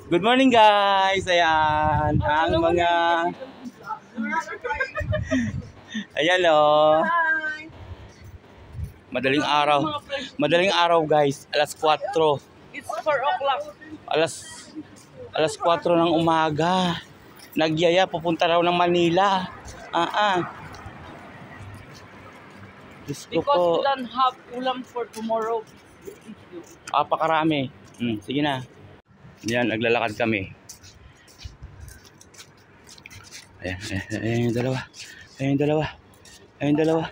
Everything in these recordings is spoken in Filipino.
Good morning guys! Ayan, ang mga... Ayan o. Madaling araw guys. Alas 4. It's 4 o'clock. Alas 4 ng umaga. Nagyaya, pupunta raw ng Manila. Diyos ko Because po. we don't have ulam for tomorrow. Pakarami. Sige na. Yan, naglalakad kami. Ayan yung dalawa. Ayan yung dalawa.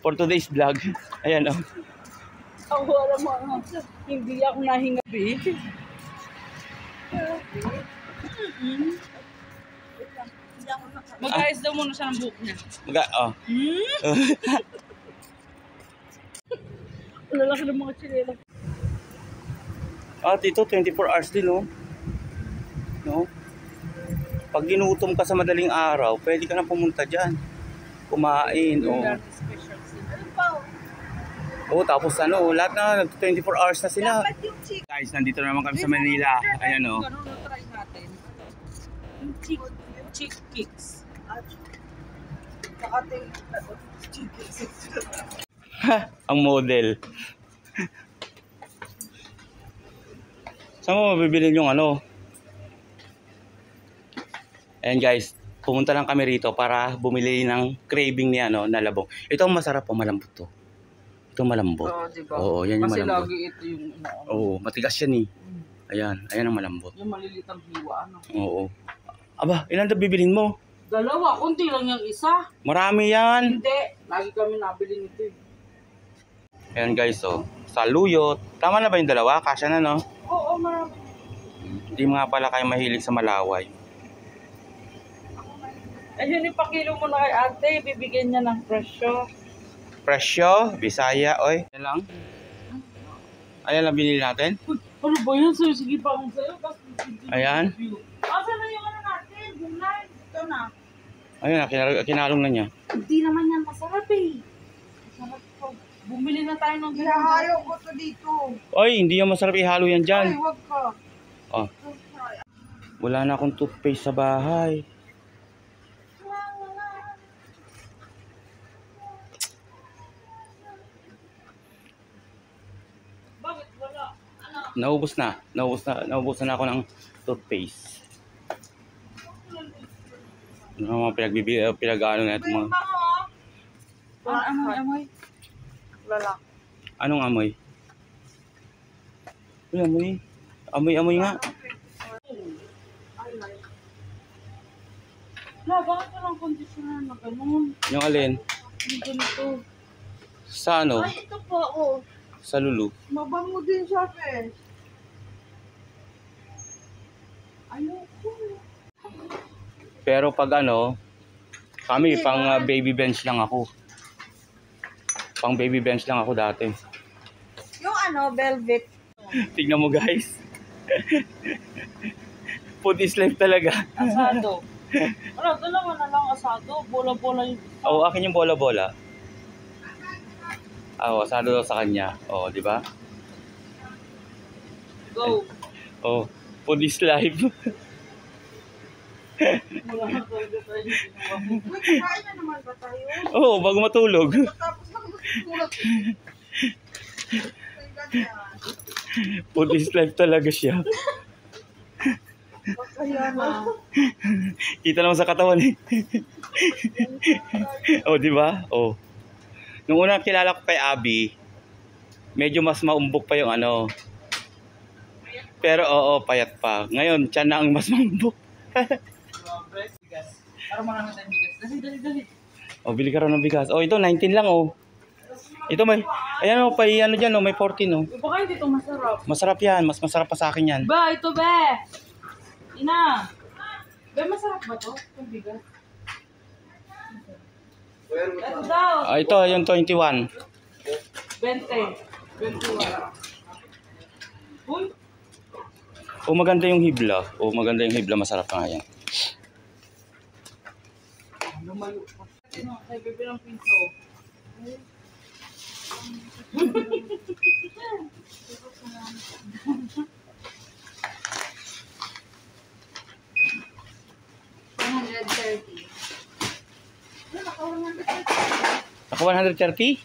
For today's vlog. Ayan o. Wala mo. Hindi ako nahingabi. Mag-ayos daw muna siya ng buhok niya. Lalaki ng mga chinela. Dito 24 hours din no? Pag ginutom ka sa madaling araw, pwede ka na pumunta dyan. Kumain tapos lahat na 24 hours na sila. Guys, nandito na naman kami sa Manila. Ayan o. Ganun na try natin. Yung chick kicks. Ang model. Saan mo mabibilin yung Ayan guys, pumunta lang kami rito para bumili ng craving niya na labong. Ito ang masarap po, malambot to. Ito malambot. Diba? Oo, yan yung kasi malambot. Kasi lagi ito yung Oo, matigas yan eh. Ayan ang malambot. Yung malilitang hiwa Oo. Aba, ilan na bibilin mo? Dalawa, kunti lang yung isa. Marami yan. Hindi, lagi kami nabili nito eh. Ayan guys, saluyot. Tama na ba yung dalawa? Kasya na no? Oo, marami. Hindi nga pala kayo mahilig sa malaway. Ayun, ipakilo mo na kay ate, bibigyan niya ng presyo. Presyo? Bisaya, oy. Ayan lang. Ayan lang binili natin. Ano ba yan? Sige pa akong sa'yo. Ayan. Asa na yung natin? Gulay. Ito na. Ayun, kinalong na niya. Hindi naman yan masarap eh. Masarap po. Bumili na tayo ng gulay. Ihahalo ko to dito. Oy, hindi yan masarap ihalo yan dyan. Ay, wag ka. Wala na akong toothpaste sa bahay. Bakit wala? Naubos na ako ng toothpaste. Ano mga pinag-ano na ito mga... Ano amoy? Wala. Anong amoy? Uy, amoy nga. Wala, bakit walang conditioner na ganun? Yung alin? Yung ganito. Sa Ay, ito po, Sa Lulu. Mabango din siya, Pes. Ayoko. Pero pag kami pang baby bench lang ako. Pang baby bench lang ako dati. Yung velvet. Tignan mo guys. Food is life talaga. Asado. Wala, dalawa na lang asado. Bola-bola yung... Akin yung bola-bola. Asado daw sa kanya. Di ba? Go. Food is life. Wala na talaga tayo. Uy, kain na naman ba tayo? Bago matulog. Tapos na matulog. Food is life talaga siya. Kaya na. Kita naman sa katawan eh. Di ba? Nung una kilala ko kay Abby, medyo mas maumbok pa yung Pero payat pa. Ngayon, tiyan na ang mas maumbok. Bigas. Para marami tayong bigas. Dali. Bili ka raw ng bigas. Ito 19 lang Ito may, ayan dyan may 14 Baka hindi ito masarap. Masarap yan, mas masarap pa sa akin yan. Ba, ito be. Ina. Be, masarap ba to? Itong bigas. Ito daw. Ito, yung 21. 20. 21. Uy. Maganda yung hibla. Masarap nga yan. Lumayo pa. Kay bebe ng pinso. Naka 130?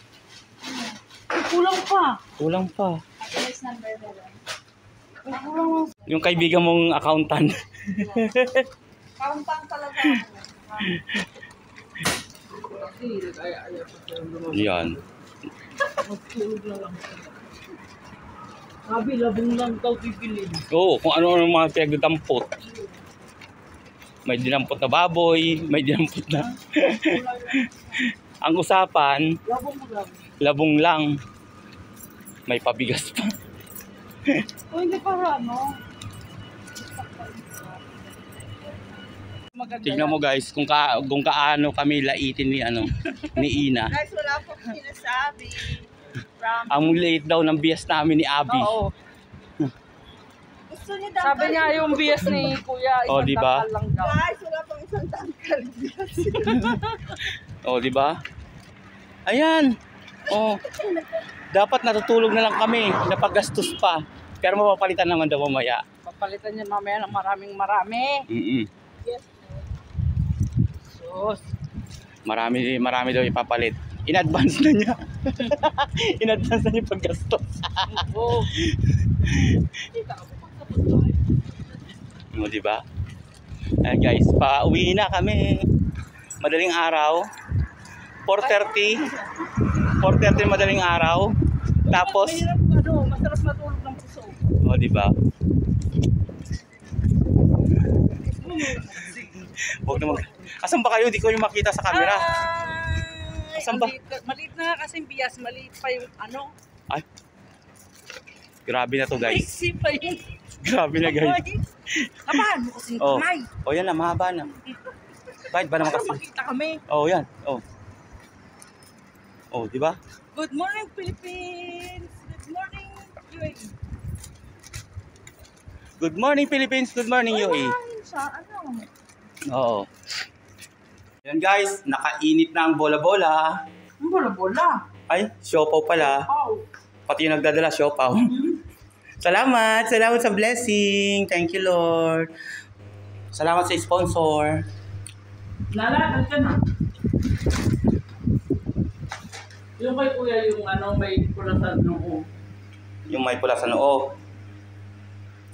Kulang pa. Kulang pa. Yes, number 11. Kulang. Yung kaibigan mong accountant. Kauntang talaga. Yan. Sabi, labong lang daw pipili. Oo, kung ano-ano mga pinagdampot. May dinampot na baboy, may dinampot na... Ang usapan, Labong mo lang. labong lang. May pabigas pa. O hindi para ano. Maganda Tignan mo guys kung kaano kami laitin ni ni Ina. Guys, wala po sinasabi. From... Ang late daw ng bias namin ni Abby. Oo. Gusto niyo daw. Sabi niya yung bias ni Kuya, Oh, isang di ba? takal lang daw. Guys, wala pang isang tangkal. Oh, di ba? Ayan. Oh. Dapat natutulog na lang kami, napagastos pa. Pero mapapalitan naman daw mamaya. Papalitan niya mamaya ng marami. Yes. Sus. Marami daw ipapalit. In advance na niya. In advance na niya paggastos. Oo. Mo, di ba? Ayan guys, pauwi na kami. Madaling araw. 4:30 madaling araw. Tapos, Masarap matulog ng puso. oh, di ba? Huwag na mag... Asan ba kayo? Di ko yung makita sa camera. Asan ba? Maliit na kasi bias, maliit pa yung ano. Ay. Grabe na to guys. Maiksi pa yun. Grabe na guys. Kabahan mo kasi Oh. kamay. Oh, yan na, mahaba na. Bakit ba naman Para kasi? makita kami. Oh, yan. Oh. Oh, di ba? Good morning, Philippines! Good morning, UAE! Good morning Philippines, good morning UAE. Siya, ano? Oo. Yan guys, nakainit na ang bola-bola. Ang bola-bola. Ay, siopaw pala. Oh. Pati yung nagdadala, siopaw. Salamat sa blessing. Thank you Lord. Salamat sa sponsor. Lalakad ka na. Yung kay Kuya, yung ano, may pula sa noo. Yung may pula sa noo.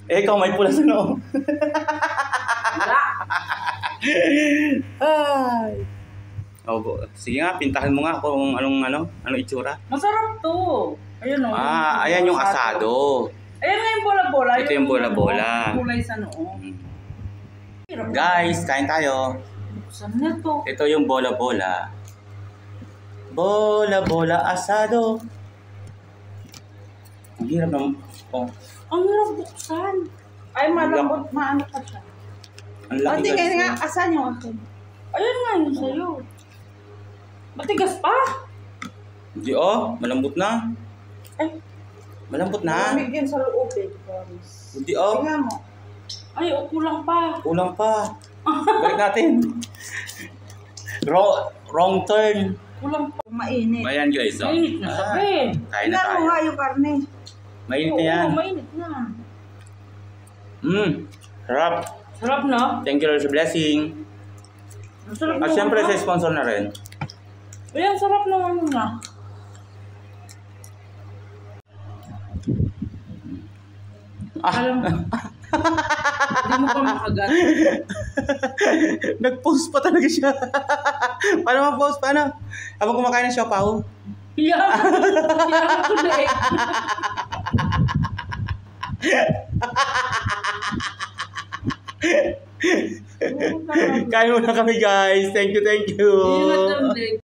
Eh, ikaw may pula sa noo. Wala. Ay. Oh, sige nga, pintahan mo nga kung anong itsura. Masarap to. Ayun o. Ayan yung asado. Ayan nga yung bola-bola. Ito yung bola-bola. Kulay sa noo. Guys, kain tayo. Saan na to? Ito yung bola-bola. Bola-bola asado. Ang hirap naman. Oh, Ang hirap buksan. Ay, malambot, maano pa siya. ang laki Pati guys. nga, asan yung akin? Ayun nga yun sa'yo. Matigas pa. Hindi oh, malambot na. Ay, Malambot na. Malamig yun sa loob eh. Promise. Hindi oh, Tingnan mo. ay, kulang pa. kulang pa. Balik natin. Wrong turn. Kulang pa. Mainit. Ayan guys, oh. Mainit na sabi. Kain na Tingnan mo tayo. nga yung karne. Mainit na yan. Oo, mainit na. Sarap. Sarap na. Thank you Lord sa blessing. Ang sarap At na. syempre sa sponsor na rin. Ayan, sarap na ano na. Alam mo. Hindi mo pa makagat. Nag-post pa talaga siya. Paano ma-post? Paano? Habang kumakain ng siopaw. Iyak. Iyak ko na eh. Kain muna kami guys. Thank you, thank you. Iyak ang leg.